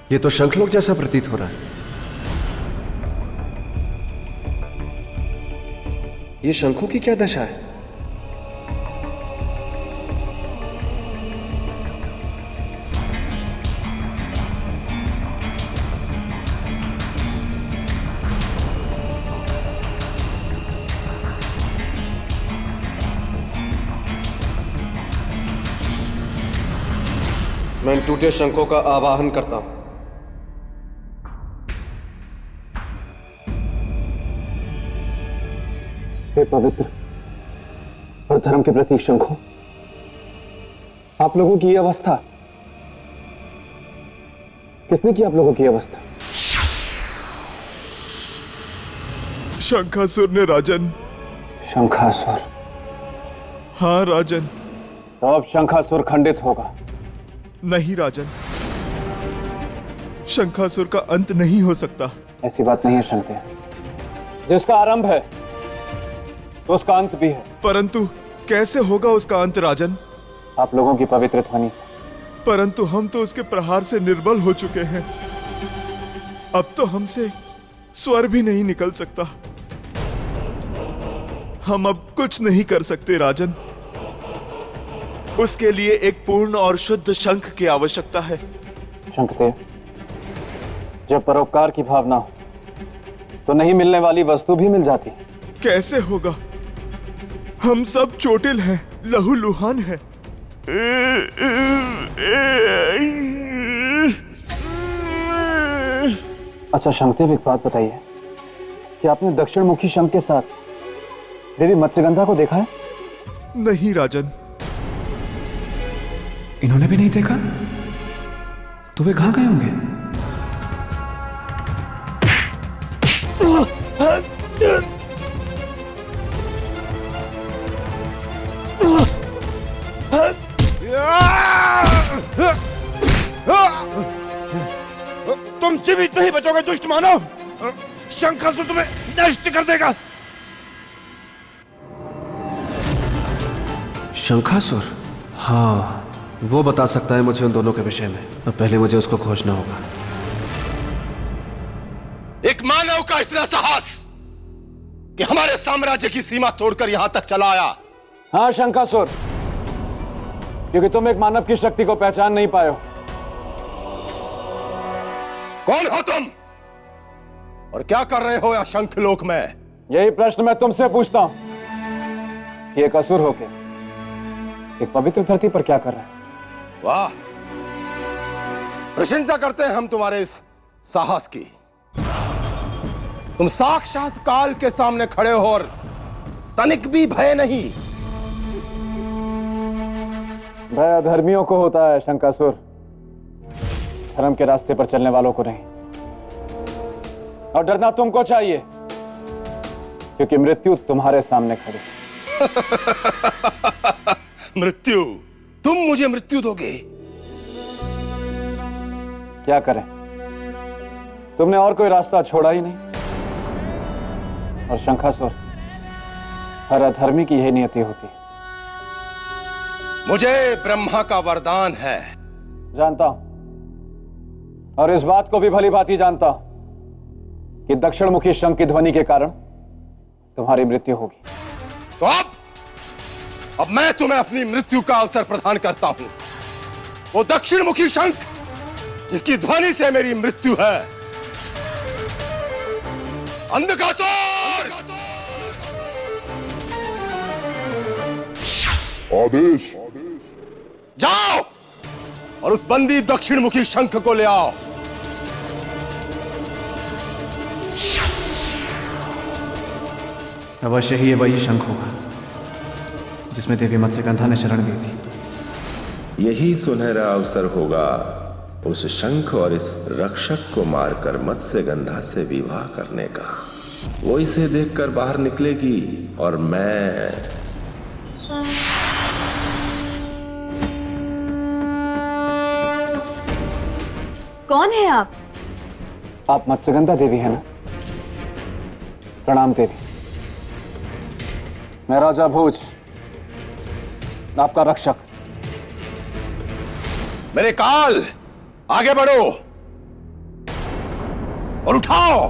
ये तो शंखलोक जैसा प्रतीत हो रहा है। ये शंखों की क्या दशा है? मैं इन टूटे शंखों का आवाहन करता हूं। हे पवित्र और धर्म के प्रतीक शंखों, आप लोगों की ये अवस्था किसने की? आप लोगों की अवस्था? शंखासुर ने राजन। शंखासुर? हाँ राजन। तो अब शंखासुर खंडित होगा? नहीं राजन, शंखासुर का अंत नहीं हो सकता। ऐसी बात नहीं है शंकर, जिसका आरंभ है तो उसका अंत भी है। परंतु कैसे होगा उसका अंत राजन? आप लोगों की पवित्र ध्वनि से। परंतु हम तो उसके प्रहार से निर्बल हो चुके हैं। अब तो हमसे स्वर भी नहीं निकल सकता। हम अब कुछ नहीं कर सकते राजन। उसके लिए एक पूर्ण और शुद्ध शंख की आवश्यकता है। शंखदेव, जब परोपकार की भावना हो तो नहीं मिलने वाली वस्तु भी मिल जाती है। कैसे होगा? हम सब चोटिल हैं, लहूलुहान हैं। अच्छा शंखदेव, एक बात बताइए कि आपने दक्षिण मुखी शंख के साथ देवी मत्स्यगंधा को देखा है? नहीं राजन। इन्होंने भी नहीं देखा? तो वे कहां गए होंगे? तुम जीवित नहीं बचोगे दुष्ट मानव। शंखासुर तुम्हें नष्ट कर देगा। शंखासुर? हाँ, वो बता सकता है मुझे उन दोनों के विषय में। अब पहले मुझे उसको खोजना होगा। एक मानव का इतना साहस कि हमारे साम्राज्य की सीमा तोड़कर यहां तक चला आया। हाँ शंखासुर, क्योंकि तुम एक मानव की शक्ति को पहचान नहीं पाए हो। कौन हो तुम और क्या कर रहे हो यहां शंखलोक में? यही प्रश्न मैं तुमसे पूछता हूं कि एक असुर होके एक पवित्र धरती पर क्या कर रहा है? वाह, प्रशंसा करते हैं हम तुम्हारे इस साहस की। तुम साक्षात काल के सामने खड़े हो और तनिक भी भय नहीं। भय अधर्मियों को होता है शंखासुर, धर्म के रास्ते पर चलने वालों को नहीं। और डरना तुमको चाहिए क्योंकि मृत्यु तुम्हारे सामने खड़ी। मृत्यु? तुम मुझे मृत्यु दोगे? क्या करें, तुमने और कोई रास्ता छोड़ा ही नहीं। और शंखासुर, हर अधर्मी की यही नियति होती। मुझे ब्रह्मा का वरदान है। जानता हूं, और इस बात को भी भली भांति जानता हूं कि दक्षिण मुखी शंख की ध्वनि के कारण तुम्हारी मृत्यु होगी। तो अब मैं तुम्हें अपनी मृत्यु का अवसर प्रदान करता हूं। वो दक्षिण मुखी शंख जिसकी ध्वनि से मेरी मृत्यु है। अंधकासुर! आदेश। जाओ और उस बंदी दक्षिण मुखी शंख को ले आओ। अवश्य ही ये वही शंख होगा जिसमें देवी मत्स्यगंधा ने शरण दी थी। यही सुनहरा अवसर होगा उस शंख और इस रक्षक को मारकर मत्स्यगंधा से विवाह करने का। वो इसे देखकर बाहर निकलेगी और मैं कौन है आप? आप मत्स्यगंधा देवी है ना? प्रणाम देवी, मैं राजा भोज, आपका रक्षक। मेरे काल, आगे बढ़ो। और उठाओ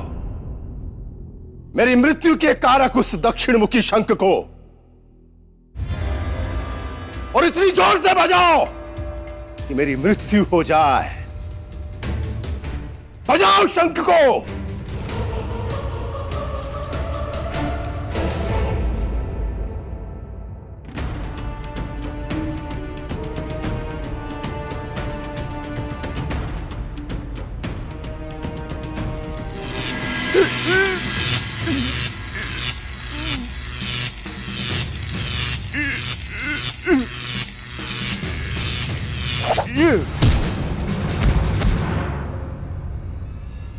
मेरी मृत्यु के कारक उस दक्षिणमुखी शंख को और इतनी जोर से बजाओ कि मेरी मृत्यु हो जाए। बजाओ शंख को।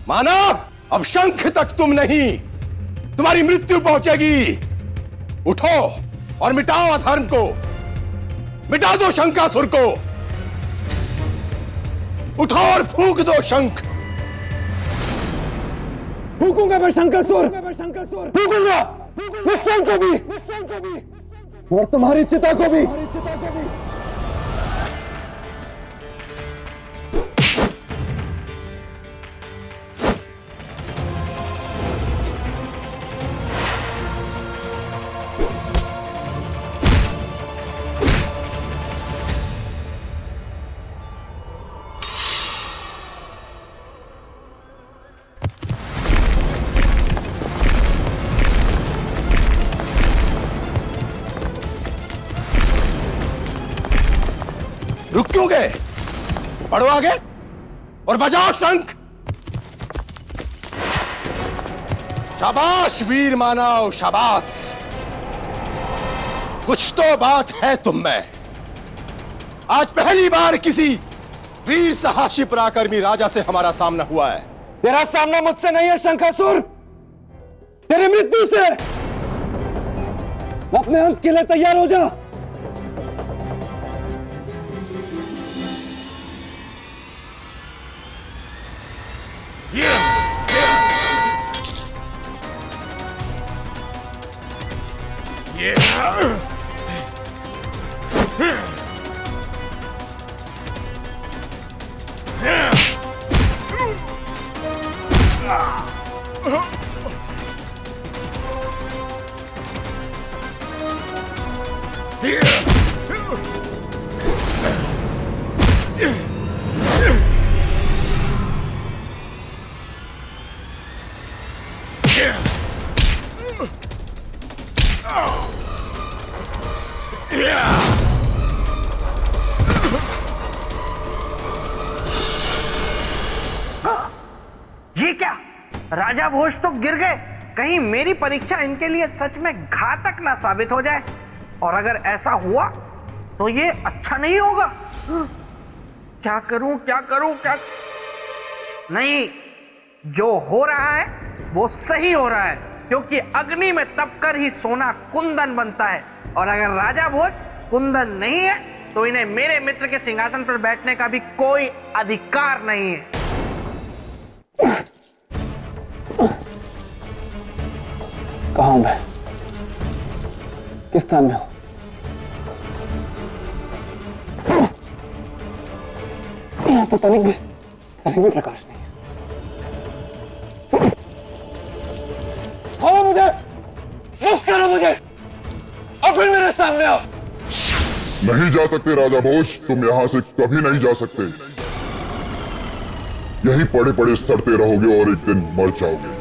मानव, अब शंख तक तुम नहीं, तुम्हारी मृत्यु पहुंचेगी। उठो और मिटाओ अधर्म को, मिटा दो शंकासुर को। उठो और फूंक दो शंख। फूंकूंगा मैं शंकासुर, फूंकूंगा इस शंख को भी और तुम्हारी चिता को भी। रुक क्यों गए? बढ़ो आगे और बजाओ शंख। शाबाश वीर मानव, शाबाश। कुछ तो बात है तुम में। आज पहली बार किसी वीर साहसी पराक्रमी राजा से हमारा सामना हुआ है। तेरा सामना मुझसे नहीं है शंकासुर, तेरी मृत्यु से। अपने अंत के लिए तैयार हो जा। ये क्या? राजा भोज तो गिर गए। कहीं मेरी परीक्षा इनके लिए सच में घातक ना साबित हो जाए, और अगर ऐसा हुआ तो ये अच्छा नहीं होगा। क्या करूं, क्या करूं, क्या नहीं, जो हो रहा है वो सही हो रहा है, क्योंकि अग्नि में तपकर ही सोना कुंदन बनता है, और अगर राजा भोज कुंदन नहीं है तो इन्हें मेरे मित्र के सिंहासन पर बैठने का भी कोई अधिकार नहीं है। कहाँ हूं मैं? किस स्थान में हूं? यहाँ तो तनिक भी प्रकाश नहीं है। खोलो मुझे, मुक्त करो मुझे, और फिर मेरे सामने आओ। नहीं जा सकते राजा भोज, तुम यहां से कभी नहीं जा सकते। यहीं पड़े पड़े सड़ते रहोगे और एक दिन मर जाओगे।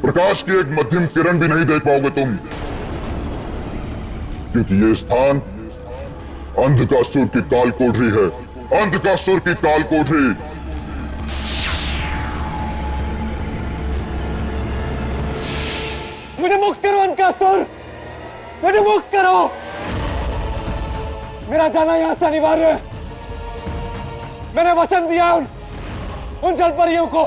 प्रकाश की एक मध्यम किरण भी नहीं देख पाओगे तुम, क्योंकि ये स्थान अंधकासुर की काल कोठरी है। अंधकासुर की काल कोठरी। मुझे मुक्त करो अंधकासुर, मुझे मुक्त करो। मेरा जाना यहां से अनिवार्य है। मैंने वचन दिया उन जलपरियों को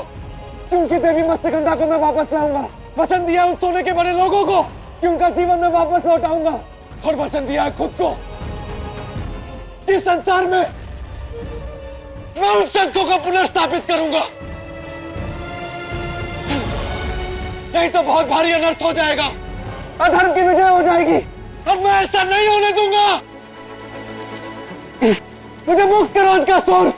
कि उनकी देवी मत्स्यगंधा को मैं वापस लाऊंगा। वचन दिया उन सोने के बड़े लोगों को कि उनका जीवन मैं वापस लौटाऊंगा। और वचन दिया है खुद को कि संसार में मैं उन शंखों को पुनर्स्थापित करूंगा। नहीं तो बहुत भारी अनर्थ हो जाएगा, अधर्म की विजय हो जाएगी, और मैं ऐसा नहीं होने दूंगा। मुझे मुक्त करो अंधकासुर।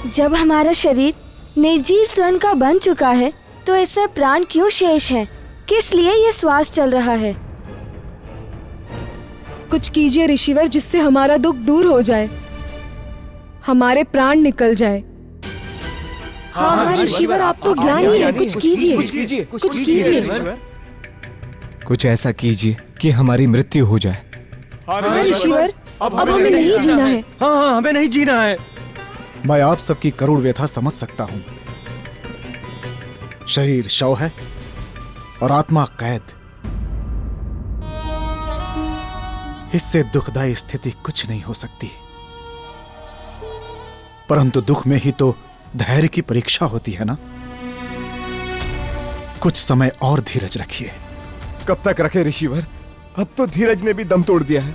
जब हमारा शरीर निर्जीव स्वर्ण का बन चुका है तो इसमें प्राण क्यों शेष है? किस लिए ये श्वास चल रहा है? कुछ कीजिए ऋषिवर, जिससे हमारा दुख दूर हो जाए, हमारे प्राण निकल जाए। हाँ ऋषिवर, आप तो ज्ञानी हैं, कुछ कीजिए, कुछ कीजिए। कुछ ऐसा कीजिए कि हमारी मृत्यु हो जाए। हाँ ऋषिवर, अब हमें नहीं जीना है। हाँ, हमें नहीं जीना है। मैं आप सबकी करुण व्यथा समझ सकता हूं। शरीर शव है और आत्मा कैद। इससे दुखदायी स्थिति कुछ नहीं हो सकती, परंतु दुख में ही तो धैर्य की परीक्षा होती है ना। कुछ समय और धीरज रखिए। कब तक रखे ऋषिवर? अब तो धीरज ने भी दम तोड़ दिया है।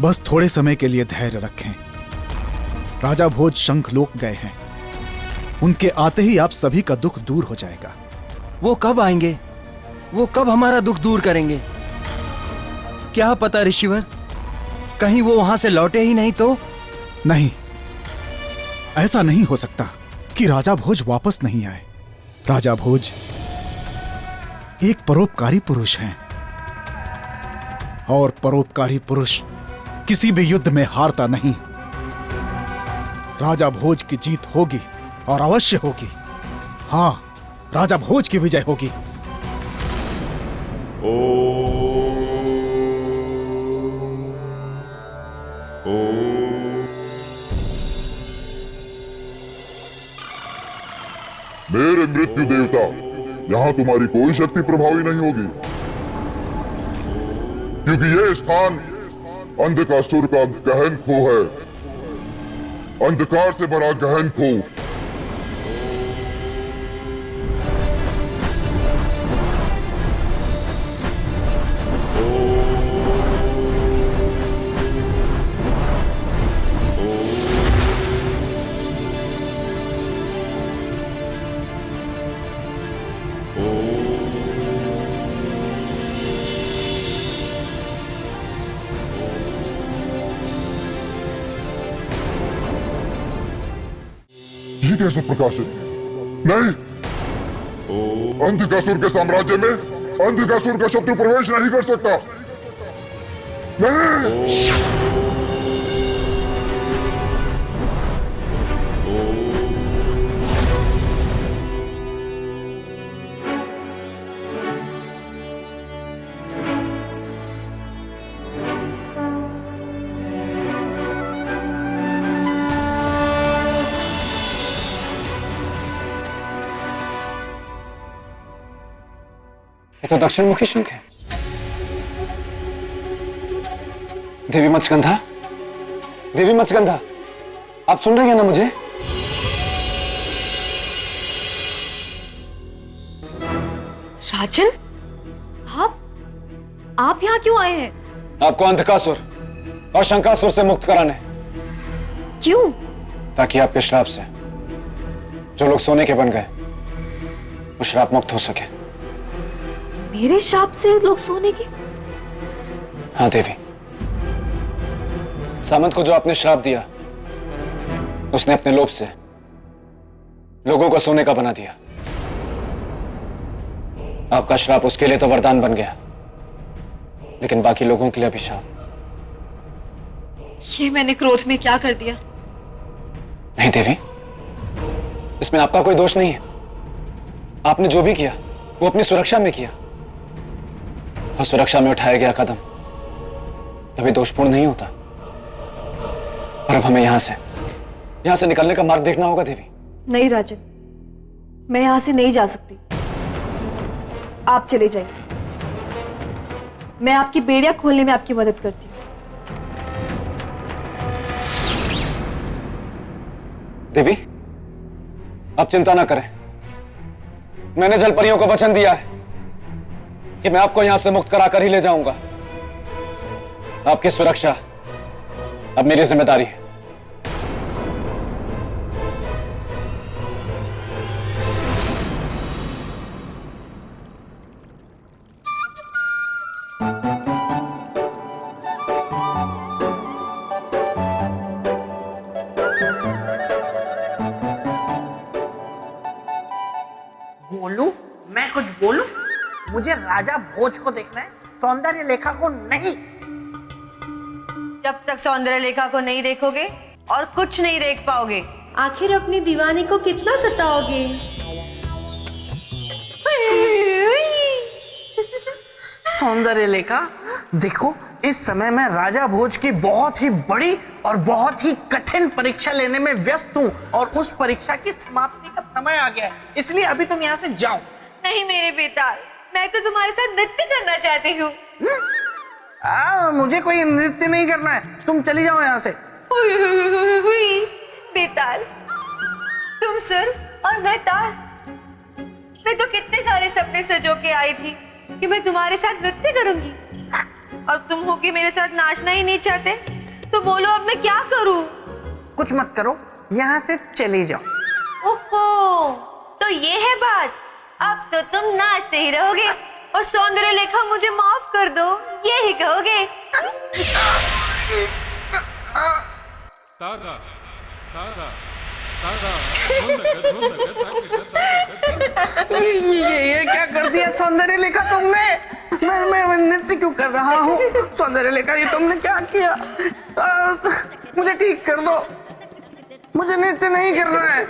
बस थोड़े समय के लिए धैर्य रखें। राजा भोज शंखलोक गए हैं, उनके आते ही आप सभी का दुख दूर हो जाएगा। वो कब आएंगे? वो कब हमारा दुख दूर करेंगे? क्या पता ऋषिवर, कहीं वो वहां से लौटे ही नहीं तो? नहीं, ऐसा नहीं हो सकता कि राजा भोज वापस नहीं आए। राजा भोज एक परोपकारी पुरुष हैं, और परोपकारी पुरुष किसी भी युद्ध में हारता नहीं। राजा भोज की जीत होगी और अवश्य होगी। हां, राजा भोज की विजय होगी। मेरे मृत्यु देवता, यहां तुम्हारी कोई शक्ति प्रभावी नहीं होगी, क्योंकि यह स्थान अंधकासुर का गहन खो है। अंधकार से भरा गहन खो। ये कैसे प्रकाशित? नहीं, अंधकासुर के साम्राज्य में अंधकासुर का शत्रु प्रवेश नहीं कर सकता। नहीं। ये तो दक्षिण मुखी शंख है। देवी मत्स्यगंधा, देवी मत्स्यगंधा, आप सुन रही हैं ना मुझे? राजन, आप यहाँ क्यों आए हैं? आपको अंधकासुर और शंकासुर से मुक्त कराने। क्यों? ताकि आपके श्राप से जो लोग सोने के बन गए वो श्राप मुक्त हो सके। मेरे शाप से लोग सोने के? हाँ देवी, सामंत को जो आपने श्राप दिया उसने अपने लोभ से लोगों को सोने का बना दिया। आपका श्राप उसके लिए तो वरदान बन गया, लेकिन बाकी लोगों के लिए अभिशाप। ये मैंने क्रोध में क्या कर दिया? नहीं देवी, इसमें आपका कोई दोष नहीं है। आपने जो भी किया वो अपनी सुरक्षा में किया, और सुरक्षा में उठाया गया कदम कभी दोषपूर्ण नहीं होता। और अब हमें यहां से निकलने का मार्ग देखना होगा देवी। नहीं राजन, मैं यहां से नहीं जा सकती। आप चले जाइए, मैं आपकी बेड़ियां खोलने में आपकी मदद करती हूँ। देवी, आप चिंता ना करें। मैंने जलपरियों को वचन दिया है कि मैं आपको यहां से मुक्त कराकर ही ले जाऊंगा। आपकी सुरक्षा अब मेरी जिम्मेदारी है। मुझे राजा भोज को देखना है, सौंदर्य लेखा को नहीं। जब तक सौंदर्य लेखा को नहीं देखोगे और कुछ नहीं देख पाओगे। आखिर अपनी दीवानी को कितना सताओगे? सौंदर्य लेखा देखो, इस समय मैं राजा भोज की बहुत ही बड़ी और बहुत ही कठिन परीक्षा लेने में व्यस्त हूँ और उस परीक्षा की समाप्ति का समय आ गया है, इसलिए अभी तुम यहाँ से जाओ। नहीं मेरे बेताल, मैं तो तुम्हारे साथ नृत्य करना चाहती हूँ। मुझे कोई नृत्य नहीं करना है, तुम चली जाओ यहाँ से। हुई बेताल, तुम सुर और मैं ताल। मैं तो कितने सारे सपने सजो के आई थी कि मैं तुम्हारे साथ नृत्य करूंगी, और तुम हो कि मेरे साथ नाचना ही नहीं चाहते। तो बोलो अब मैं क्या करूं? कुछ मत करो, यहाँ से चले जाओ। ओहो, तो ये है बात। अब तो तुम नाचते ही रहोगे और सौंदर्य लेखा मुझे माफ कर दो, ये ही कहोगे। ये क्या कर दिया सौंदर्य लेखा तुमने? मैं नृत्य क्यों कर रहा हूँ? सौंदर्य लेखा ये तुमने क्या किया? मुझे ठीक कर दो, मुझे नृत्य नहीं करना है।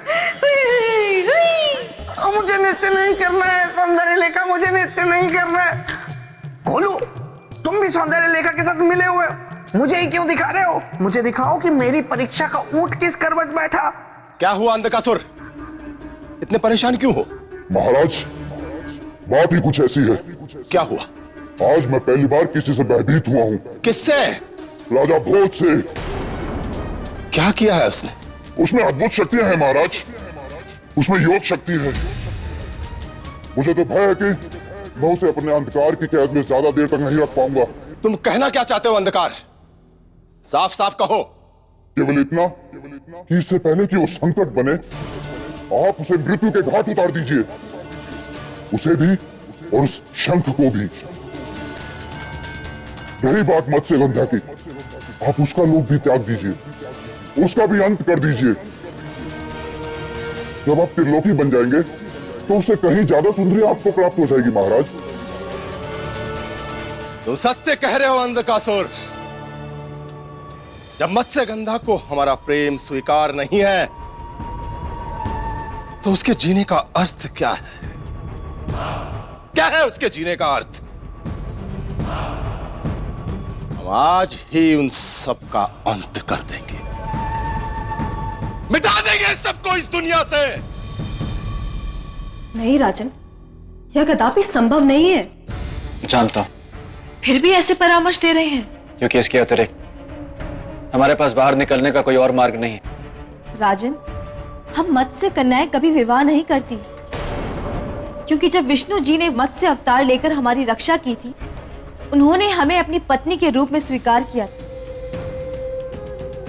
मुझे नृत्य नहीं करना है सौंदर्य लेखा, मुझे नृत्य नहीं करना है। खोलो, तुम भी सौंदर्य लेखा के साथ मिले हुए हो, मुझे ही क्यों दिखा रहे हो? मुझे दिखाओ कि मेरी परीक्षा का ऊंट किस करवट बैठा। क्या हुआ अंधकासुर, इतने परेशान क्यों हो? महाराज, बात ही कुछ ऐसी है। क्या हुआ? आज मैं पहली बार किसी से भयभीत हुआ हूँ। किससे? राजा भोज से। क्या किया है उसने? उसमें अद्भुत शक्तियां हैं महाराज, उसमें योग शक्ति है। मुझे तो भय है कि मैं उसे अपने अंधकार की कैद में ज्यादा देर तक नहीं रख पाऊंगा। तुम कहना क्या चाहते हो अंधकार? साफ साफ कहो। केवल इतना कि इससे पहले कि वो संकट बने, आप उसे मृत्यु के घाट उतार दीजिए, उसे भी और उस शंख को भी। रही बात मत्स्यगंधा की, आप उसका लोक भी त्याग दीजिए, उसका भी अंत कर दीजिए। जब आप त्रिलोकी बन जाएंगे तो उससे कहीं ज्यादा सुंदरी आपको प्राप्त हो जाएगी महाराज। तुम सत्य कह रहे हो अंधकासुर। जब मत्स्यगंधा को हमारा प्रेम स्वीकार नहीं है तो उसके जीने का अर्थ क्या है? क्या है उसके जीने का अर्थ? हम आज ही उन सब का अंत कर देंगे, मिटा देंगे सबको इस दुनिया से। नहीं राजन, यह कदापि संभव नहीं है। जानता हूं, फिर भी ऐसे परामर्श दे रहे हैं क्योंकि इसके अतिरिक्त हमारे पास बाहर निकलने का कोई और मार्ग नहीं है। राजन, हम मत्स्य कन्याएं कभी विवाह नहीं करती, क्योंकि जब विष्णु जी ने मत्स्य अवतार लेकर हमारी रक्षा की थी, उन्होंने हमें अपनी पत्नी के रूप में स्वीकार किया था।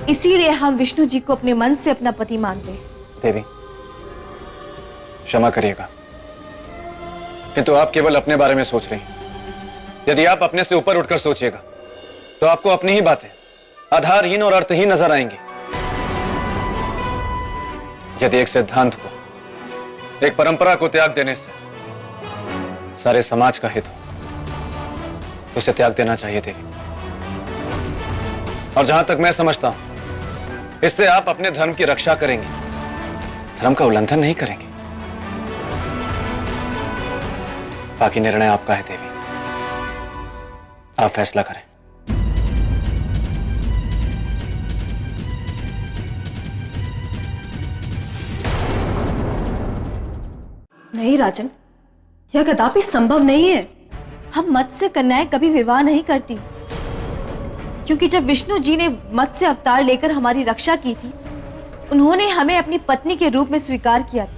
इसीलिए हम विष्णु जी को अपने मन से अपना पति मानते हैं। देवी, क्षमा करिएगा, किंतु आप केवल अपने बारे में सोच रही हैं। यदि आप अपने से ऊपर उठकर सोचिएगा तो आपको अपनी ही बातें आधारहीन और अर्थहीन नजर आएंगी। यदि एक सिद्धांत को, एक परंपरा को त्याग देने से सारे समाज का हित हो तो उसे त्याग देना चाहिए देवी। और जहां तक मैं समझता हूं, इससे आप अपने धर्म की रक्षा करेंगे, धर्म का उल्लंघन नहीं करेंगे। बाकी निर्णय आपका है देवी, आप फैसला करें। नहीं राजन, यह कदापि संभव नहीं है। हम मत्स्य कन्याएं कभी विवाह नहीं करती, क्योंकि जब विष्णु जी ने मत्स्य अवतार लेकर हमारी रक्षा की थी, उन्होंने हमें अपनी पत्नी के रूप में स्वीकार किया था।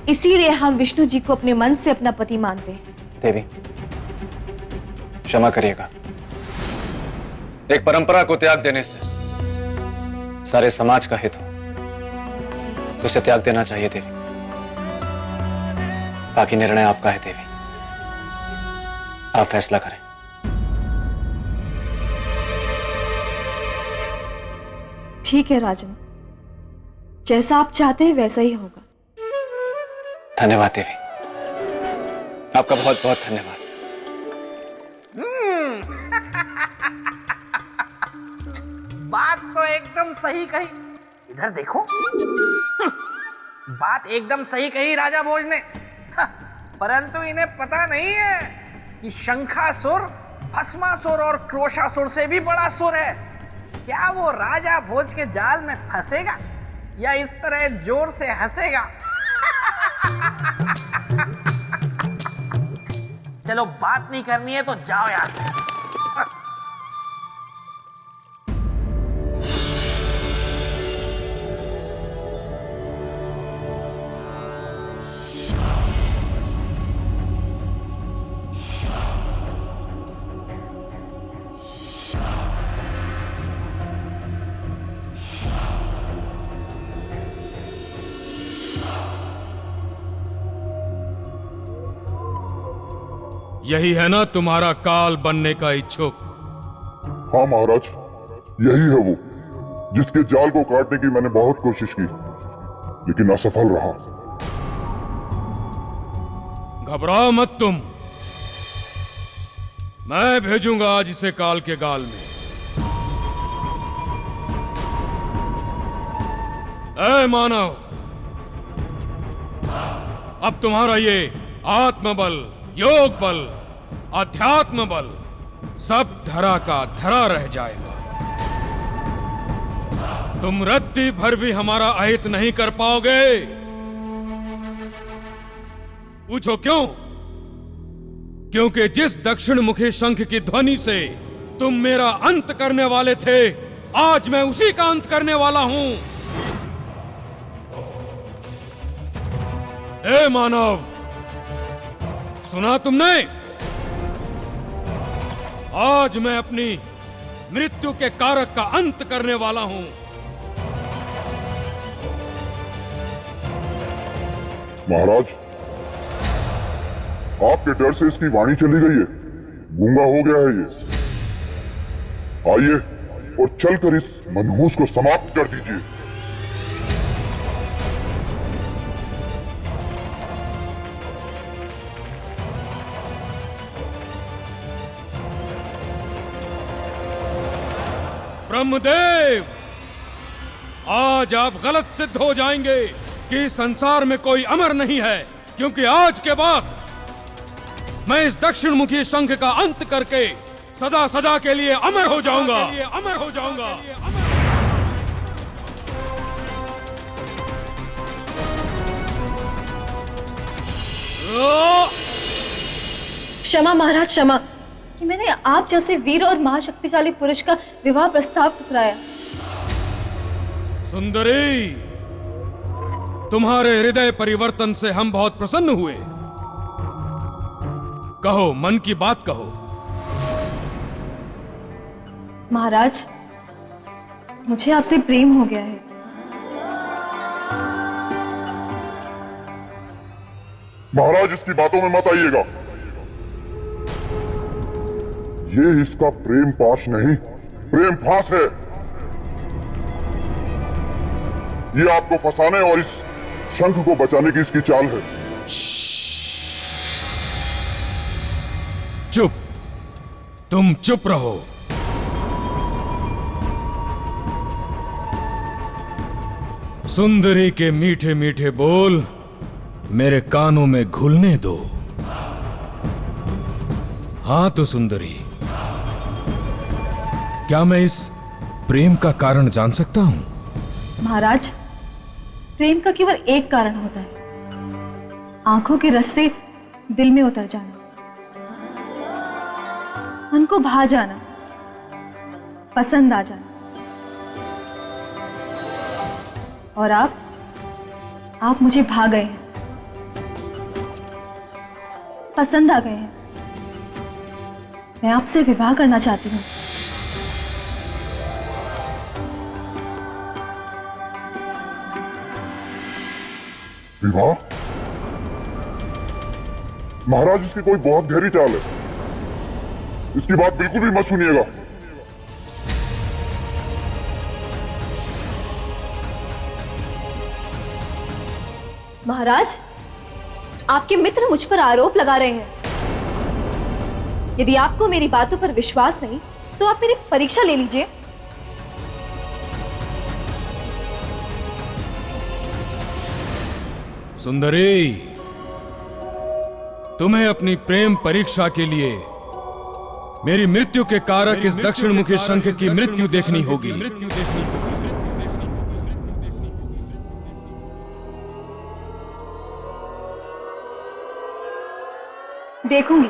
इसीलिए हम विष्णु जी को अपने मन से अपना पति मानते हैं। देवी, क्षमा करिएगा, एक परंपरा को त्याग देने से सारे समाज का हित हो तो उसे त्याग देना चाहिए देवी। बाकी निर्णय आपका है देवी, आप फैसला करें। ठीक है राजन, जैसा आप चाहते हैं वैसा ही होगा। धन्यवाद देवी, आपका बहुत बहुत धन्यवाद। बात तो एकदम सही कही। इधर देखो। बात एकदम सही कही राजा भोज ने। परंतु इन्हें पता नहीं है कि शंखासुर, भस्मासुर और क्रोशासुर से भी बड़ा सुर है। क्या वो राजा भोज के जाल में फंसेगा या इस तरह जोर से हंसेगा? चलो बात नहीं करनी है तो जाओ यार। यही है ना तुम्हारा काल बनने का इच्छुक? हाँ महाराज, यही है वो जिसके जाल को काटने की मैंने बहुत कोशिश की, लेकिन असफल रहा। घबराओ मत तुम, मैं भेजूंगा आज इसे काल के गाल में। ऐ मानव, अब तुम्हारा ये आत्मबल, योग बल, अध्यात्म बल सब धरा का धरा रह जाएगा। तुम रत्ती भर भी हमारा अहित नहीं कर पाओगे। पूछो क्यों? क्योंकि जिस दक्षिण मुखी शंख की ध्वनि से तुम मेरा अंत करने वाले थे, आज मैं उसी का अंत करने वाला हूं। ए मानव, सुना तुमने? आज मैं अपनी मृत्यु के कारक का अंत करने वाला हूं। महाराज, आपके डर से इसकी वाणी चली गई है, गूंगा हो गया है ये। आइए और चलकर इस मनहूस को समाप्त कर दीजिए। ब्रह्मदेव, आज आप गलत सिद्ध हो जाएंगे कि संसार में कोई अमर नहीं है, क्योंकि आज के बाद मैं इस दक्षिण मुखी शंख का अंत करके सदा सदा के लिए अमर हो जाऊंगा। अमर हो जाऊंगा। क्षमा महाराज, क्षमा कि मैंने आप जैसे वीर और महाशक्तिशाली पुरुष का विवाह प्रस्ताव ठुकराया। सुंदरी, तुम्हारे हृदय परिवर्तन से हम बहुत प्रसन्न हुए। कहो, मन की बात कहो। महाराज, मुझे आपसे प्रेम हो गया है। महाराज, इसकी बातों में मत आइएगा। ये इसका प्रेम पाश नहीं, प्रेम फांस है। ये आपको फंसाने और इस शंख को बचाने की इसकी चाल है। चुप, तुम चुप रहो। सुंदरी के मीठे मीठे बोल मेरे कानों में घुलने दो। हाँ तो सुंदरी, क्या मैं इस प्रेम का कारण जान सकता हूं? महाराज, प्रेम का केवल एक कारण होता है, आंखों के रास्ते दिल में उतर जाना, मन को भा जाना, पसंद आ जाना। और आप मुझे भा गए हैं, पसंद आ गए हैं। मैं आपसे विवाह करना चाहती हूँ। विवाह? महाराज, इसकी कोई बहुत गहरी चाल है, इसकी बात बिल्कुल भी मत सुनिएगा। महाराज, आपके मित्र मुझ पर आरोप लगा रहे हैं। यदि आपको मेरी बातों पर विश्वास नहीं तो आप मेरी परीक्षा ले लीजिए। सुंदरी, तुम्हें अपनी प्रेम परीक्षा के लिए मेरी मृत्यु के कारक इस दक्षिण मुखी शंख की मृत्यु देखनी होगी। देखूंगी।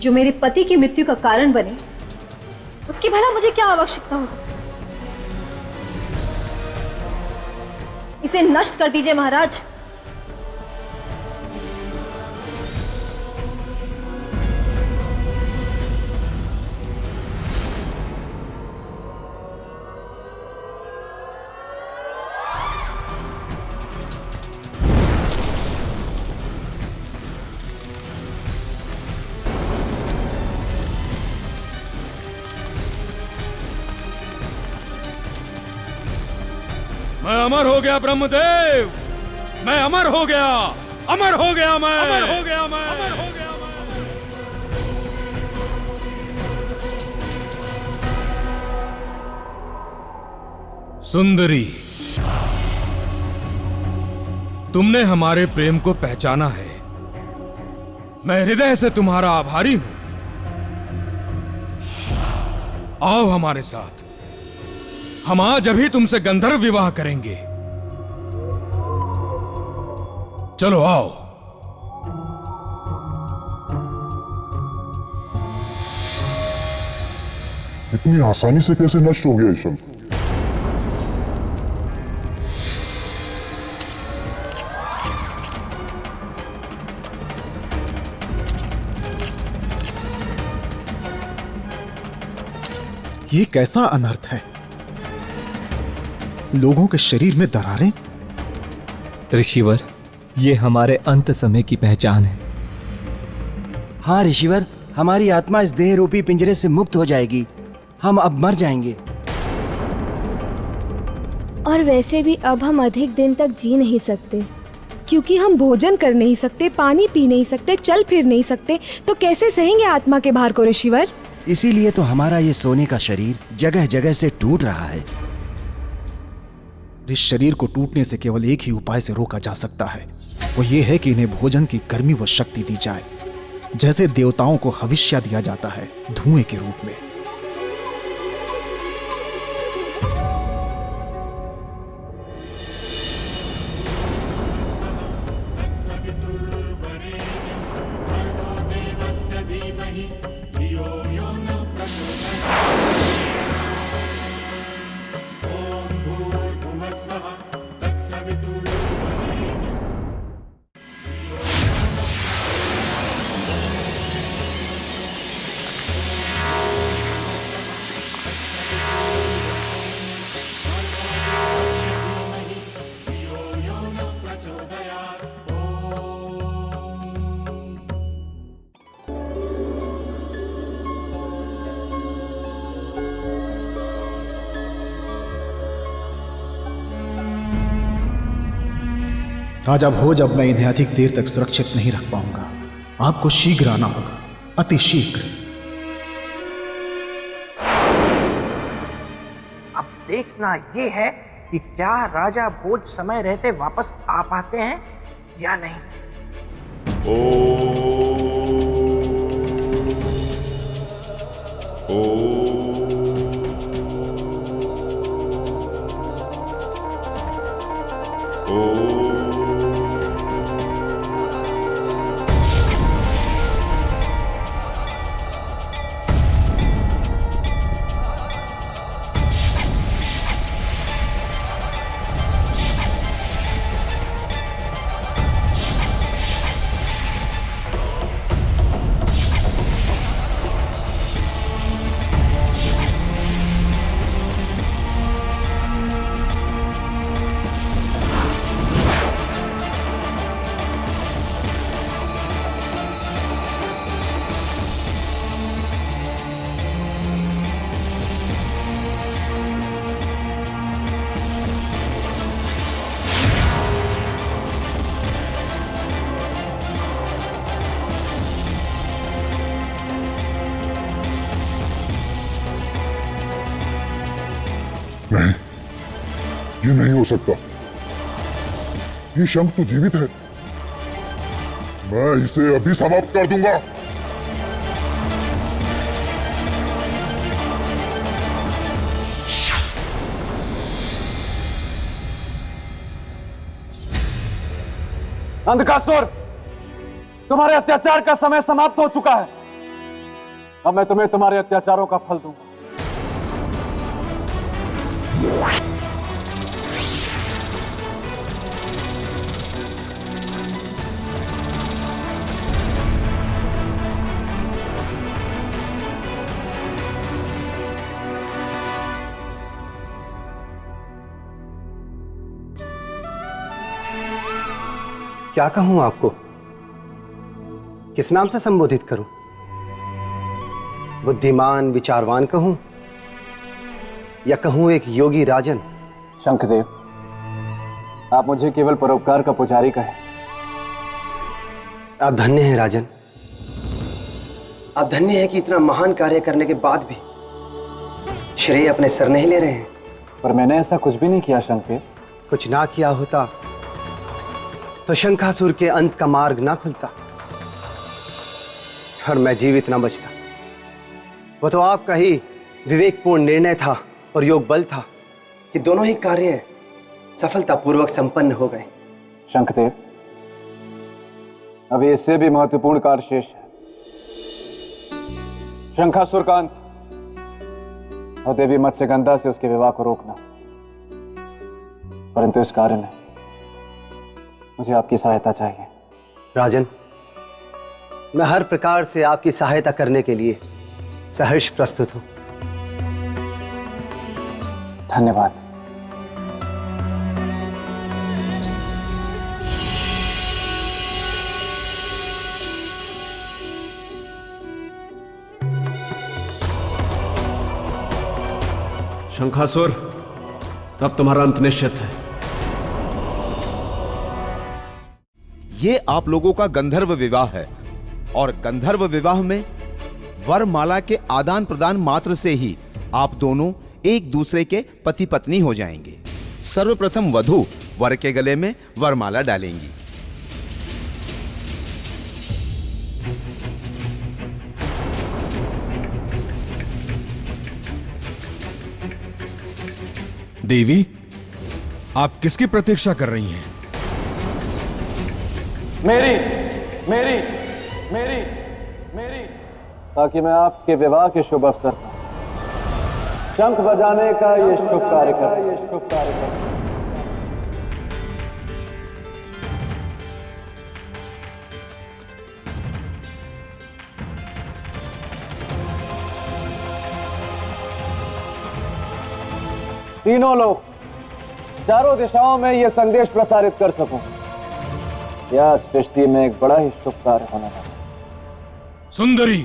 जो मेरे पति की मृत्यु का कारण बने, उसकी भला मुझे क्या आवश्यकता हो सकती है? इसे नष्ट कर दीजिए महाराज। मैं अमर हो गया ब्रह्मदेव, मैं अमर हो गया, अमर हो गया मैं, अमर हो गया मैं, अमर हो गया मैं। सुंदरी, तुमने हमारे प्रेम को पहचाना है। मैं हृदय से तुम्हारा आभारी हूं। आओ हमारे साथ, हम आज अभी तुमसे गंधर्व विवाह करेंगे। चलो आओ। इतनी आसानी से कैसे नष्ट हो गया ये शंख? ये कैसा अनर्थ है? लोगों के शरीर में दरारें? ऋषिवर, ये हमारे अंत समय की पहचान है। हाँ ऋषिवर, हमारी आत्मा इस देह रूपी पिंजरे से मुक्त हो जाएगी। हम अब मर जाएंगे। और वैसे भी अब हम अधिक दिन तक जी नहीं सकते, क्योंकि हम भोजन कर नहीं सकते, पानी पी नहीं सकते, चल फिर नहीं सकते, तो कैसे सहेंगे आत्मा के भार को ऋषिवर? इसीलिए तो हमारा ये सोने का शरीर जगह जगह से टूट रहा है। इस शरीर को टूटने से केवल एक ही उपाय से रोका जा सकता है, वो ये है कि इन्हें भोजन की गर्मी व शक्ति दी जाए, जैसे देवताओं को हविष्या दिया जाता है धुएं के रूप में। राजा भोज, अब मैं इन्हें अधिक देर तक सुरक्षित नहीं रख पाऊंगा। आपको शीघ्र आना होगा, अति शीघ्र। अब देखना ये है कि क्या राजा भोज समय रहते वापस आ पाते हैं या नहीं। नहीं, ये नहीं हो सकता। ये शंख तो जीवित है। मैं इसे अभी समाप्त कर दूंगा। अंधकासुर, तुम्हारे अत्याचार का समय समाप्त हो चुका है। अब मैं तुम्हें तुम्हारे अत्याचारों का फल दूंगा। क्या कहूं आपको? किस नाम से संबोधित करूं? बुद्धिमान विचारवान कहूं या कहूं एक योगी राजन? शंखदेव, आप मुझे केवल परोपकार का पुजारी कहें। आप धन्य हैं राजन। आप धन्य हैं कि इतना महान कार्य करने के बाद भी श्रेय अपने सर नहीं ले रहे हैं। पर मैंने ऐसा कुछ भी नहीं किया शंखदेव। कुछ ना किया होता तो शंखासुर के अंत का मार्ग ना खुलता और मैं जीवित ना बचता। वो तो आपका ही विवेकपूर्ण निर्णय था और योग बल था कि दोनों ही कार्य सफलतापूर्वक संपन्न हो गए। शंखदेव, अभी इससे भी महत्वपूर्ण कार्य शेष है। शंखासुर का अंत और देवी मत्स्यगंधा से उसके विवाह को रोकना। परंतु इस कार्य में मुझे आपकी सहायता चाहिए। राजन, मैं हर प्रकार से आपकी सहायता करने के लिए सहर्ष प्रस्तुत हूं। धन्यवाद। शंखासुर, अब तुम्हारा अंत निश्चित है। ये आप लोगों का गंधर्व विवाह है और गंधर्व विवाह में वरमाला के आदान प्रदान मात्र से ही आप दोनों एक दूसरे के पति पत्नी हो जाएंगे। सर्वप्रथम वधू वर के गले में वरमाला डालेंगी। देवी, आप किसकी प्रतीक्षा कर रही हैं? मेरी मेरी मेरी मेरी ताकि मैं आपके विवाह के शुभ अवसर पर शंख बजाने का ये शुभ कार्य कर। तीनों लोग चारों दिशाओं में यह संदेश प्रसारित कर सकूं कि आज सृष्टि में एक बड़ा ही शुभ कार्य होने वाला है। सुंदरी,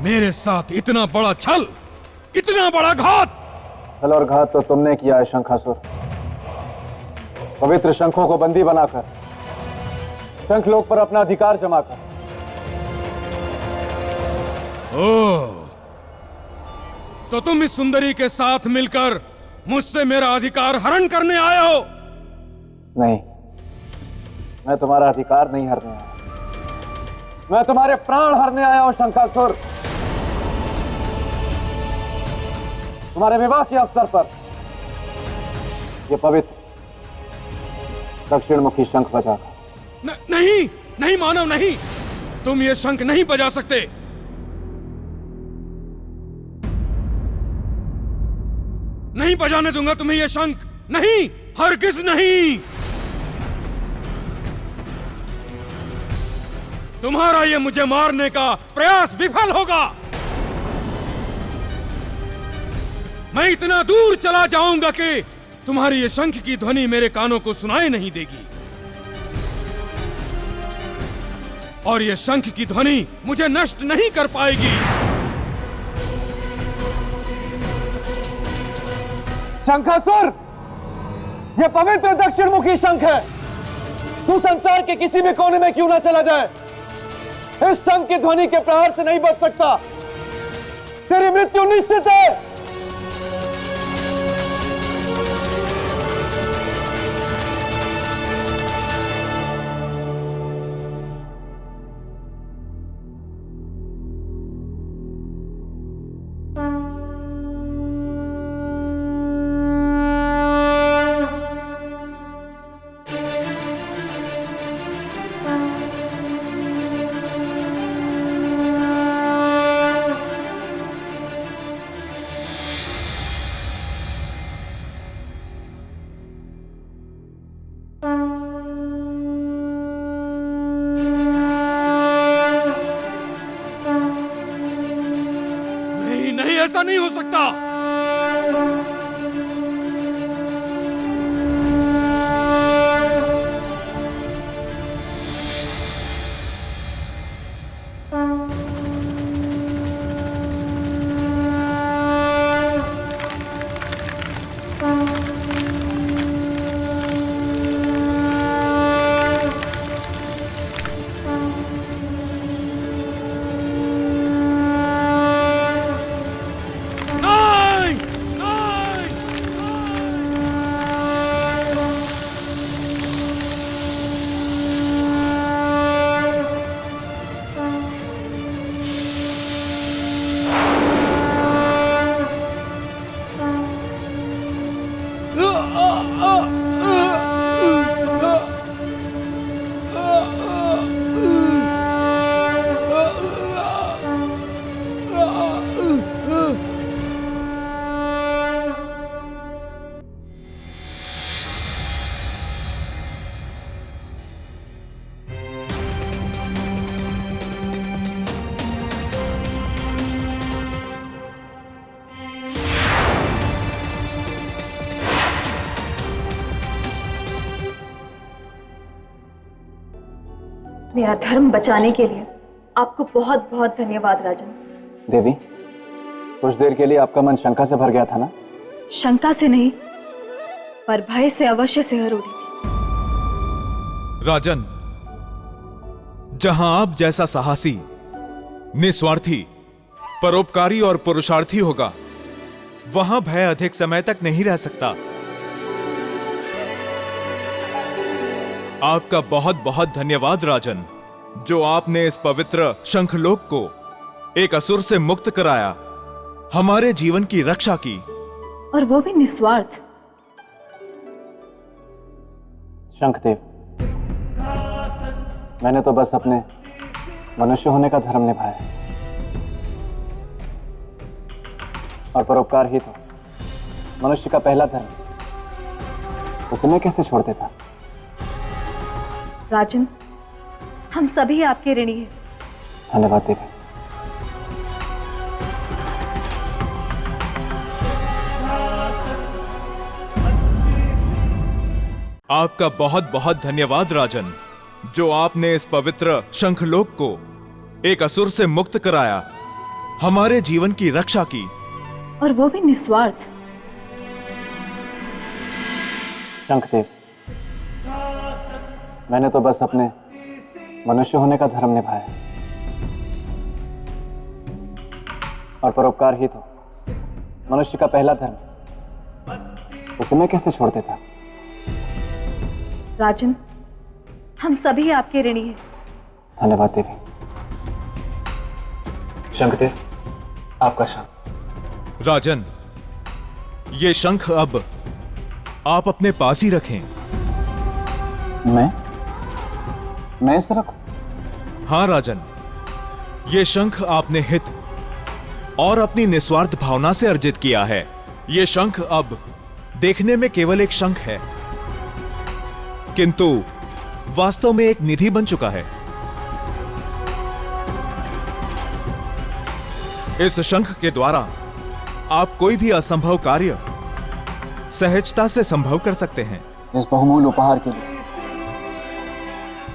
मेरे साथ इतना बड़ा छल, इतना बड़ा घात। छल और घात तो तुमने किया है शंखासुर। पवित्र शंखों को बंदी बनाकर शंखलोक पर अपना अधिकार जमाकर। ओह, तो तुम इस सुंदरी के साथ मिलकर मुझसे मेरा अधिकार हरण करने आए हो? नहीं, मैं तुम्हारा अधिकार नहीं हरने आया, मैं तुम्हारे प्राण हरने आया हूं शंखासुर। तुम्हारे विवाह के अवसर पर यह पवित्र दक्षिणमुखी शंख बजाकर। नहीं नहीं मानव, नहीं, तुम ये शंख नहीं बजा सकते। नहीं बजाने दूंगा तुम्हें यह शंख, नहीं, हरगिज नहीं। तुम्हारा यह मुझे मारने का प्रयास विफल होगा। मैं इतना दूर चला जाऊंगा कि तुम्हारी ये शंख की ध्वनि मेरे कानों को सुनाई नहीं देगी, और यह शंख की ध्वनि मुझे नष्ट नहीं कर पाएगी। शंखासुर, यह पवित्र दक्षिणमुखी शंख है। तू संसार के किसी भी कोने में क्यों ना चला जाए, इस शंख की ध्वनि के प्रहार से नहीं बच सकता। तेरी मृत्यु निश्चित है। नहीं नहीं, ऐसा नहीं हो सकता। मेरा धर्म बचाने के लिए आपको बहुत बहुत धन्यवाद राजन। देवी, कुछ देर के लिए आपका मन शंका से भर गया था ना? शंका से नहीं, पर भय से अवश्य सिहर उठी थी। राजन, जहां आप जैसा साहसी, निस्वार्थी, परोपकारी और पुरुषार्थी होगा, वहां भय अधिक समय तक नहीं रह सकता। आपका बहुत बहुत धन्यवाद राजन, जो आपने इस पवित्र शंखलोक को एक असुर से मुक्त कराया, हमारे जीवन की रक्षा की, और वो भी निस्वार्थ। शंखदेव, मैंने तो बस अपने मनुष्य होने का धर्म निभाया, और परोपकार ही तो मनुष्य का पहला धर्म। उसे मैं कैसे छोड़ देता? राजन, हम सभी आपके ऋणी हैं। धन्यवाद देवी। आपका बहुत बहुत धन्यवाद राजन, जो आपने इस पवित्र शंखलोक को एक असुर से मुक्त कराया, हमारे जीवन की रक्षा की, और वो भी निस्वार्थ। शंखदेव, मैंने तो बस अपने मनुष्य होने का धर्म निभाया, और परोपकार ही तो मनुष्य का पहला धर्म। उसे मैं कैसे छोड़ देता? राजन, हम सभी आपके ऋणी हैं। धन्यवाद देवी। शंखदेव, आपका शंख। राजन, ये शंख अब आप अपने पास ही रखें। मैं इसे रखूं? हाँ राजन, ये शंख आपने हित और अपनी निस्वार्थ भावना से अर्जित किया है। ये शंख अब देखने में केवल एक शंख है, किंतु वास्तव में एक निधि बन चुका है। इस शंख के द्वारा आप कोई भी असंभव कार्य सहजता से संभव कर सकते हैं। इस बहुमूल्य उपहार के लिए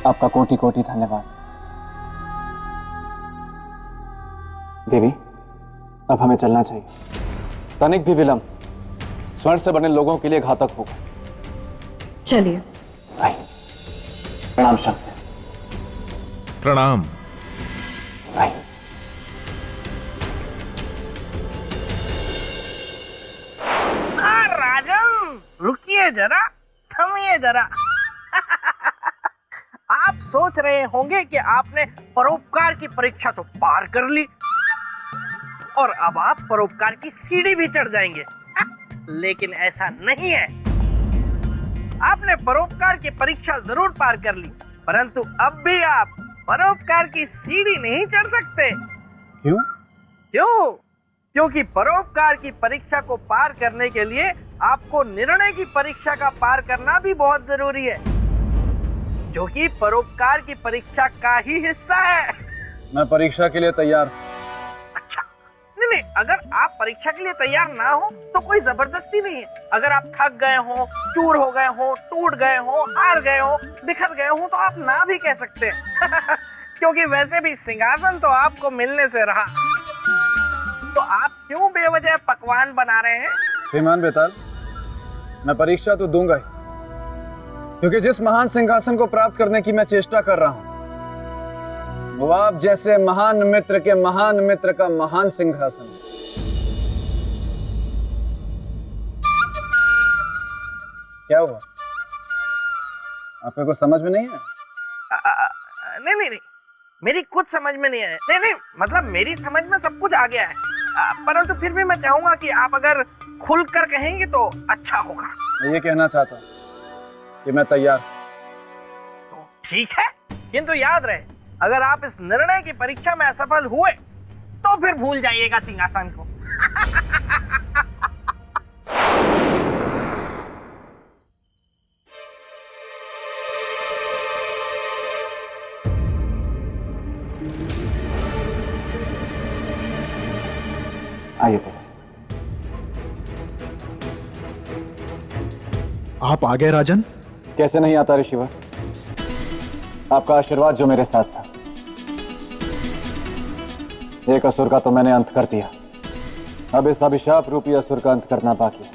आपका कोटि कोटि धन्यवाद। देवी, अब हमें चलना चाहिए। तनिक भी विलंब स्वर्ण से बने लोगों के लिए घातक होगा। चलिए। प्रणाम शंखदेव। प्रणाम। राजन, रुकिए जरा, थमिए जरा। आप सोच रहे होंगे कि आपने परोपकार की परीक्षा तो पार कर ली और अब आप परोपकार की सीढ़ी भी चढ़ जाएंगे, लेकिन ऐसा नहीं है। आपने परोपकार की परीक्षा जरूर पार कर ली, परंतु अब भी आप परोपकार की सीढ़ी नहीं चढ़ सकते। क्यों? क्योंकि परोपकार की परीक्षा को पार करने के लिए आपको निर्णय की परीक्षा का पार करना भी बहुत जरूरी है, जो कि परोपकार की परीक्षा का ही हिस्सा है। मैं परीक्षा के लिए तैयार। अच्छा, नहीं, नहीं, अगर आप परीक्षा के लिए तैयार ना हो तो कोई जबरदस्ती नहीं है। अगर आप थक गए हो, चूर हो गए हो, टूट गए हो, हार गए हो, बिखर गए हो, तो आप ना भी कह सकते हैं। क्योंकि वैसे भी सिंहासन तो आपको मिलने से रहा, तो आप क्यों बेवजह पकवान बना रहे हैं? श्रीमान बेताल, मैं परीक्षा तो दूंगा ही, क्योंकि जिस महान सिंहासन को प्राप्त करने की मैं चेष्टा कर रहा हूं, वो आप जैसे महान मित्र के महान मित्र का महान सिंहासन। क्या हुआ? आपको कुछ समझ में नहीं है? नहीं, मेरी कुछ समझ में नहीं है। नहीं, मतलब मेरी समझ में सब कुछ आ गया है, परंतु फिर भी मैं चाहूंगा कि आप अगर खुलकर कहेंगे तो अच्छा होगा। मैं ये कहना चाहता हूं कि मैं तैयार। तो ठीक है, किंतु याद रहे, अगर आप इस निर्णय की परीक्षा में असफल हुए तो फिर भूल जाइएगा सिंहासन को। आइए। आप आ गए राजन? कैसे नहीं आता ऋषिवर, आपका आशीर्वाद जो मेरे साथ था। एक असुर का तो मैंने अंत कर दिया, अब इस अभिशाप रूपी असुर का अंत करना बाकी है।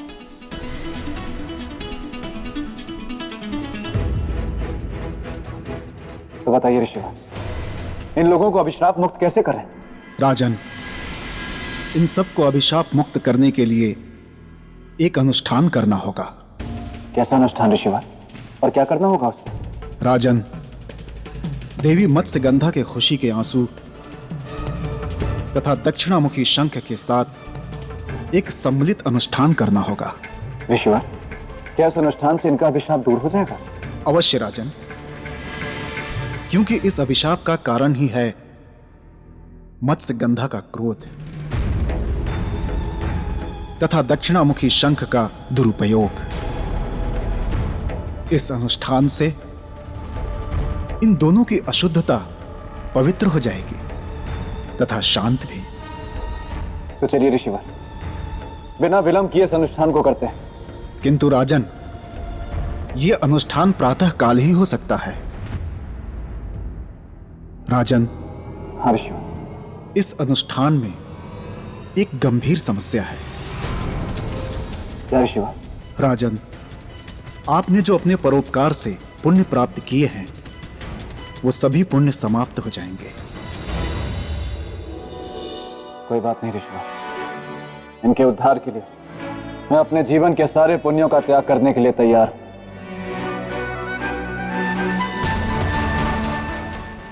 तो बताइए ऋषिवर, इन लोगों को अभिशाप मुक्त कैसे करें? राजन, इन सबको अभिशाप मुक्त करने के लिए एक अनुष्ठान करना होगा। कैसा अनुष्ठान ऋषिवर, और क्या करना होगा उसमें? राजन, देवी मत्स्यगंधा के खुशी के आंसू तथा दक्षिणामुखी शंख के साथ एक सम्मिलित अनुष्ठान करना होगा। ऋषिवर, क्या इस अनुष्ठान से इनका अभिशाप दूर हो जाएगा? अवश्य राजन, क्योंकि इस अभिशाप का कारण ही है मत्स्यगंधा का क्रोध तथा दक्षिणामुखी शंख का दुरुपयोग। इस अनुष्ठान से इन दोनों की अशुद्धता पवित्र हो जाएगी तथा शांत भी। तो चलिए ऋषिवर, बिना विलंब किए इस अनुष्ठान को करते हैं। किंतु राजन, यह अनुष्ठान प्रातः काल ही हो सकता है। राजन, हाँ ऋषिवर, इस अनुष्ठान में एक गंभीर समस्या है। क्या ऋषिवर? राजन, आपने जो अपने परोपकार से पुण्य प्राप्त किए हैं, वो सभी पुण्य समाप्त हो जाएंगे। कोई बात नहीं ऋषिवर, इनके उद्धार के लिए मैं अपने जीवन के सारे पुण्यों का त्याग करने के लिए तैयार हूं।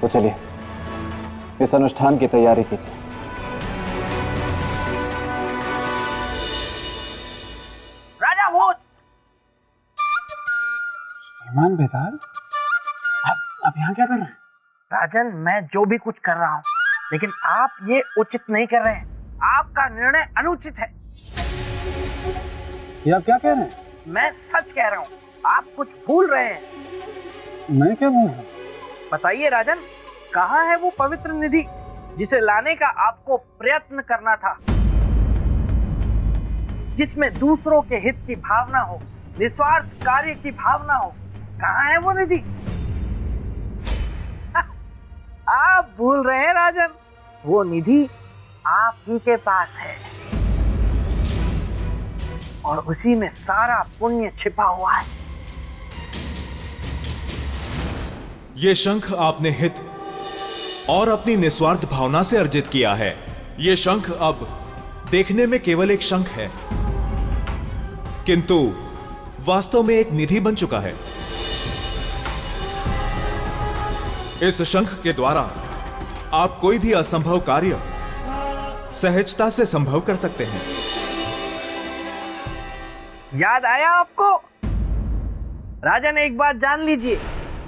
तो चलिए इस अनुष्ठान की तैयारी कीजिए। राजा भोज। श्रीमान बेताल, आप यहाँ क्या कर रहे हैं? राजन, मैं जो भी कुछ कर रहा हूँ, लेकिन आप ये उचित नहीं कर रहे हैं। आपका निर्णय अनुचित है। ये आप क्या कह रहे हैं? मैं सच कह रहा हूँ, आप कुछ भूल रहे हैं। मैं क्या भूल रहा हूँ? बताइए राजन, कहाँ है वो पवित्र निधि जिसे लाने का आपको प्रयत्न करना था, जिसमें दूसरों के हित की भावना हो, निस्वार्थ कार्य की भावना हो? कहाँ है वो निधि? आप भूल रहे हैं राजन, वो निधि आप ही के पास है और उसी में सारा पुण्य छिपा हुआ है। ये शंख आपने हित और अपनी निस्वार्थ भावना से अर्जित किया है। ये शंख अब देखने में केवल एक शंख है, किंतु वास्तव में एक निधि बन चुका है। इस शंख के द्वारा आप कोई भी असंभव कार्य सहजता से संभव कर सकते हैं। याद आया आपको? राजन, एक बात जान लीजिए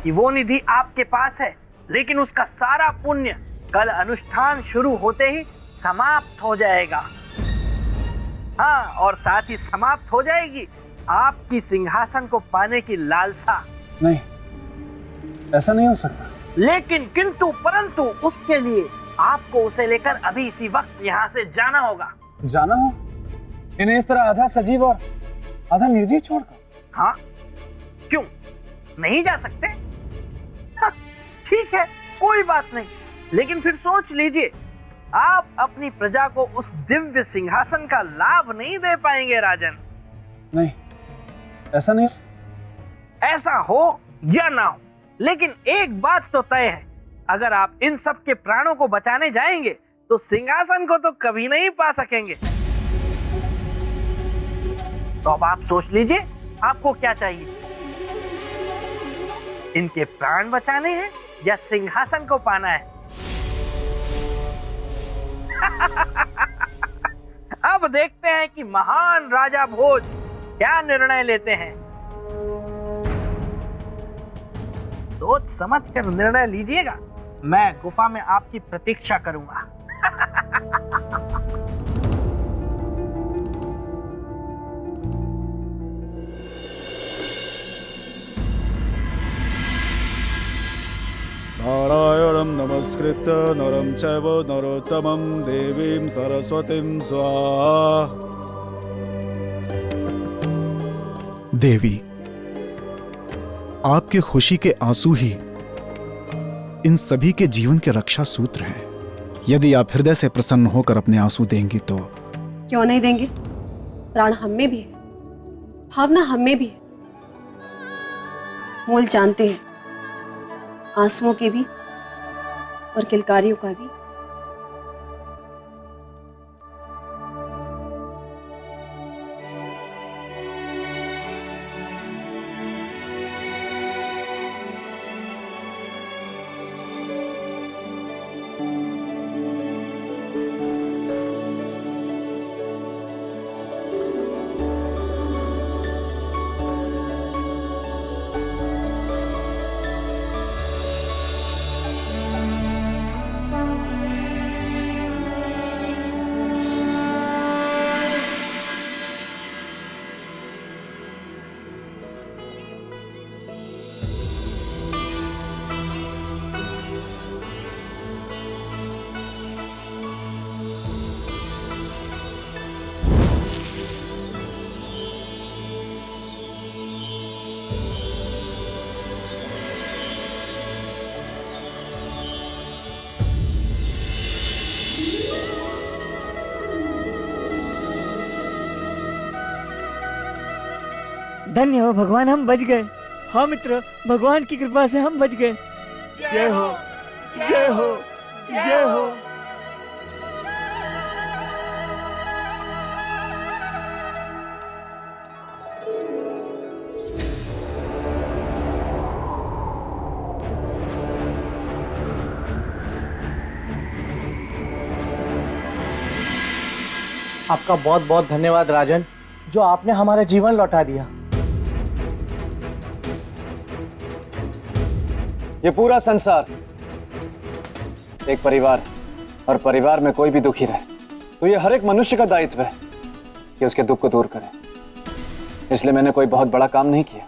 कि वो निधि आपके पास है, लेकिन उसका सारा पुण्य कल अनुष्ठान शुरू होते ही समाप्त हो जाएगा। हाँ, और साथ ही समाप्त हो जाएगी आपकी सिंहासन को पाने की लालसा। नहीं, ऐसा नहीं हो सकता। लेकिन किंतु परंतु उसके लिए आपको उसे लेकर अभी इसी वक्त यहाँ से जाना होगा। जाना हो? इन्हें इस तरह आधा सजीव और आधा निर्जीव छोड़कर? हाँ, क्यों नहीं जा सकते? हाँ, ठीक है, कोई बात नहीं, लेकिन फिर सोच लीजिए, आप अपनी प्रजा को उस दिव्य सिंहासन का लाभ नहीं दे पाएंगे राजन। नहीं, ऐसा नहीं। ऐसा हो या ना हो, लेकिन एक बात तो तय है, अगर आप इन सब के प्राणों को बचाने जाएंगे तो सिंहासन को तो कभी नहीं पा सकेंगे। तो अब आप सोच लीजिए, आपको क्या चाहिए? इनके प्राण बचाने हैं या सिंहासन को पाना है? अब देखते हैं कि महान राजा भोज क्या निर्णय लेते हैं। सोच समझ कर निर्णय लीजिएगा, मैं गुफा में आपकी प्रतीक्षा करूंगा। नारायणं नमस्कृत्य नरं चैव नरोत्तमं देवीं सरस्वतीं स्वाहा। देवी, आपके खुशी के आंसू ही इन सभी के जीवन के रक्षा सूत्र हैं। यदि आप हृदय से प्रसन्न होकर अपने आंसू देंगी तो क्यों नहीं देंगे? प्राण हम में भी है, भावना हम में भी है, मोल जानते हैं आंसुओं के भी और किलकारियों का भी। धन्य हो भगवान, हम बच गए। हाँ मित्र, भगवान की कृपा से हम बच गए। जय हो, जय हो, जय हो। आपका बहुत बहुत धन्यवाद राजन, जो आपने हमारा जीवन लौटा दिया। ये पूरा संसार एक परिवार, और परिवार में कोई भी दुखी रहे तो ये हर एक मनुष्य का दायित्व है कि उसके दुख को दूर करे। इसलिए मैंने कोई बहुत बड़ा काम नहीं किया।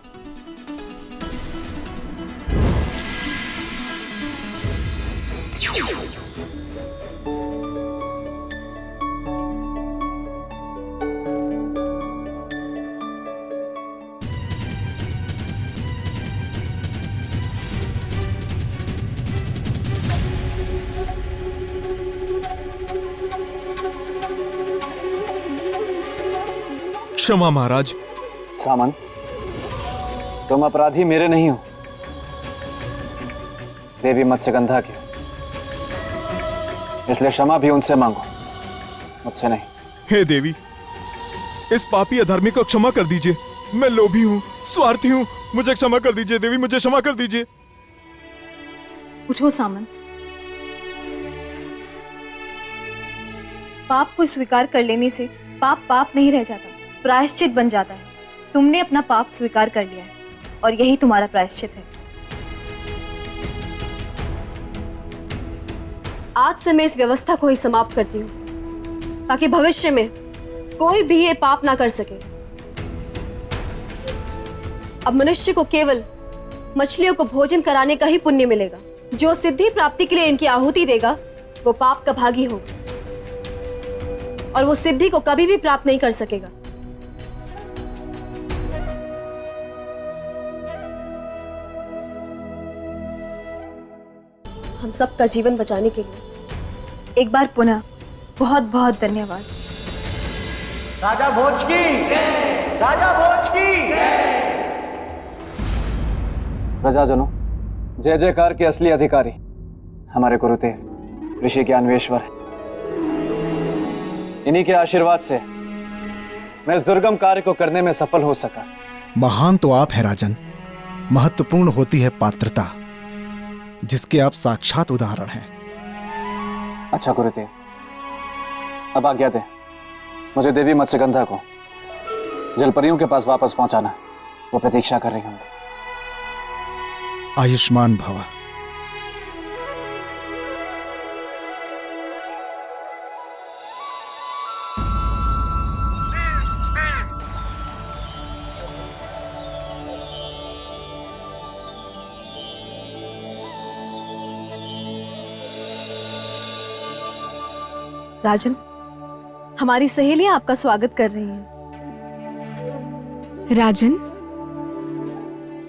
क्षमा महाराज। सामंत, तुम अपराधी मेरे नहीं हो, देवी मत्स्यगंधा के, इसलिए क्षमा भी उनसे मांगो, मुझसे नहीं। हे देवी, इस पापी अधर्मी को क्षमा कर दीजिए। मैं लोभी हूँ, स्वार्थी हूँ, मुझे क्षमा कर दीजिए देवी, मुझे क्षमा कर दीजिए। उठो सामंत, पाप को स्वीकार कर लेने से पाप पाप नहीं रह जाता, प्रायश्चित बन जाता है। तुमने अपना पाप स्वीकार कर लिया है और यही तुम्हारा प्रायश्चित है। आज से मैं इस व्यवस्था को ही समाप्त करती हूँ, ताकि भविष्य में कोई भी ये पाप ना कर सके। अब मनुष्य को केवल मछलियों को भोजन कराने का ही पुण्य मिलेगा। जो सिद्धि प्राप्ति के लिए इनकी आहुति देगा वो पाप का भागी होगा और वो सिद्धि को कभी भी प्राप्त नहीं कर सकेगा। हम सबका जीवन बचाने के लिए एक बार पुनः बहुत बहुत धन्यवाद। राजा भोज की राजा भोज की प्रजाजनों, जय जयकार के असली अधिकारी हमारे गुरुदेव ऋषि ज्ञानवेश्वर हैं। इन्हीं के आशीर्वाद से मैं इस दुर्गम कार्य को करने में सफल हो सका। महान तो आप हैं राजन, महत्वपूर्ण होती है पात्रता, जिसके आप साक्षात उदाहरण हैं। अच्छा गुरुदेव, अब आज्ञा दें, मुझे देवी मत्स्यगंधा को जलपरियों के पास वापस पहुंचाना है। वो प्रतीक्षा कर रही होंगी। आयुष्मान भव। राजन, हमारी सहेलियां आपका स्वागत कर रही हैं। राजन,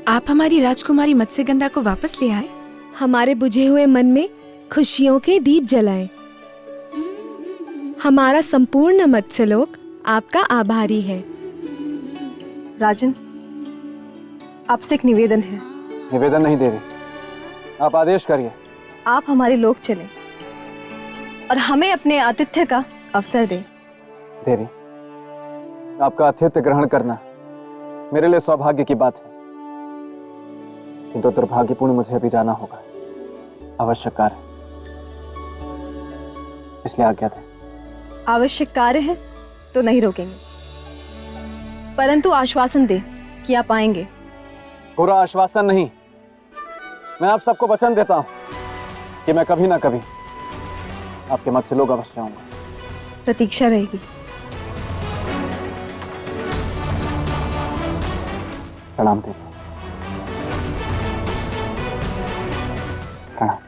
आप हमारी राजकुमारी मत्स्यगंधा को वापस ले आए। हमारे बुझे हुए मन में खुशियों के दीप जलाए। हमारा संपूर्ण मत्स्यलोक आपका आभारी है। राजन, आपसे एक निवेदन है। निवेदन नहीं देवी, आप आदेश करिए। आप हमारे लोक चलें और हमें अपने आतिथ्य का अवसर दें। देवी, आपका आतिथ्य ग्रहण करना मेरे लिए सौभाग्य की बात है, किंतु दुर्भाग्यपूर्ण मुझे भी जाना होगा। आवश्यक कार्य, इसलिए आज्ञा दें। आवश्यक कार्य है तो नहीं रोकेंगे, परंतु आश्वासन दें कि आप आएंगे। पूरा आश्वासन नहीं, मैं आप सबको वचन देता हूं कि मैं कभी ना कभी आपके मत्स्य लोग अवश्य आऊंगा। प्रतीक्षा रहेगी। प्रणाम देवी। प्रणाम।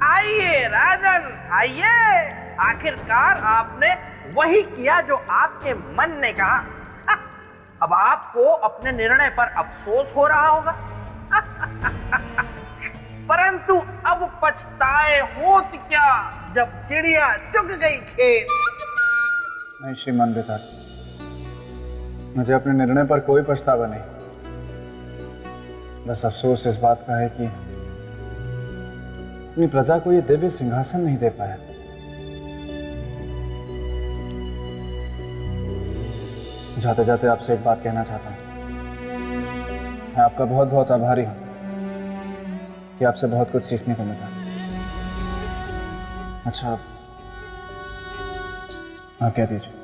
आइए राजन, आइए। आखिरकार आपने वही किया जो आपके मन ने कहा। अब आपको अपने निर्णय पर अफसोस हो रहा होगा, परंतु अब पछताए होत क्या जब चिड़िया चुग गई खेत। नहीं श्रीमान बेताल, मुझे अपने निर्णय पर कोई पछतावा नहीं। बस अफसोस इस बात का है कि अपनी प्रजा को ये दिव्य सिंहासन नहीं दे पाया। जाते जाते आपसे एक बात कहना चाहता हूं। मैं आपका बहुत बहुत आभारी हूं कि आपसे बहुत कुछ सीखने को मिला। अच्छा, आप कह दीजिए।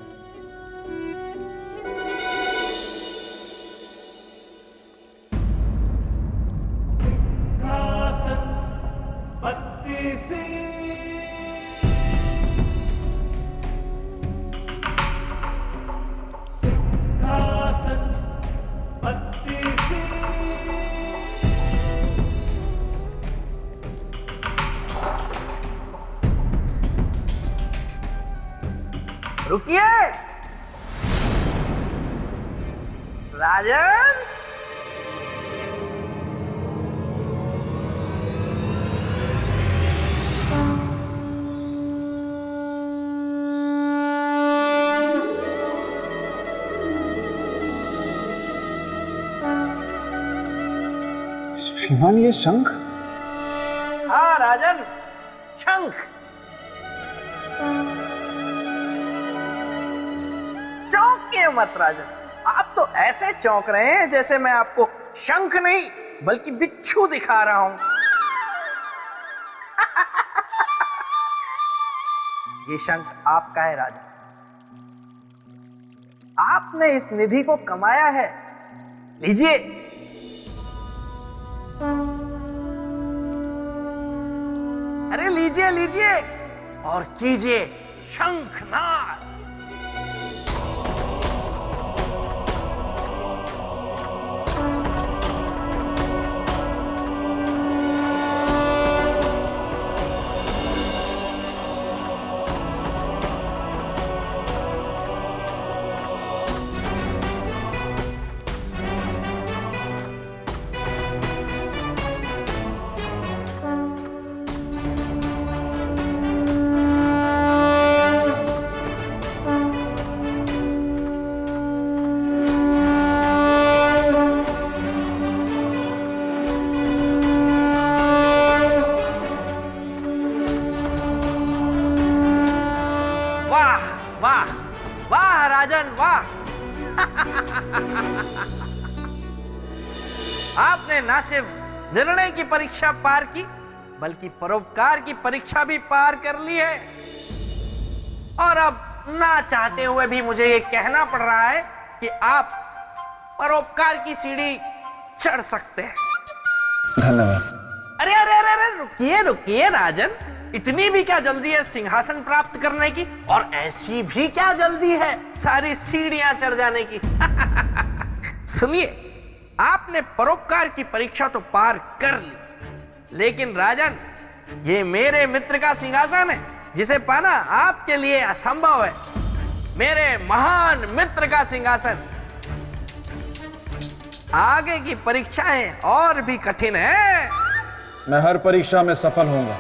रुकिए राजन। श्रीमान, ये शंख? हाँ राजन, शंख। चौंकिए मत राजन, आप तो ऐसे चौंक रहे हैं जैसे मैं आपको शंख नहीं बल्कि बिच्छू दिखा रहा हूं। ये शंख आपका है राजन। आपने इस निधि को कमाया है, लीजिए। लीजिए लीजिए और कीजिए शंखनाद। वाह वाह राजन वाह। आपने ना सिर्फ निर्णय की परीक्षा पार की बल्कि परोपकार की परीक्षा भी पार कर ली है। और अब ना चाहते हुए भी मुझे ये कहना पड़ रहा है कि आप परोपकार की सीढ़ी चढ़ सकते हैं। धन्यवाद। अरे अरे अरे अरे रुकिए रुकिए राजन, इतनी भी क्या जल्दी है सिंहासन प्राप्त करने की, और ऐसी भी क्या जल्दी है सारी सीढ़ियां चढ़ जाने की। सुनिए, आपने परोपकार की परीक्षा तो पार कर ली, लेकिन राजन ये मेरे मित्र का सिंहासन है जिसे पाना आपके लिए असंभव है। मेरे महान मित्र का सिंहासन। आगे की परीक्षाएं और भी कठिन है। मैं हर परीक्षा में सफल होऊंगा।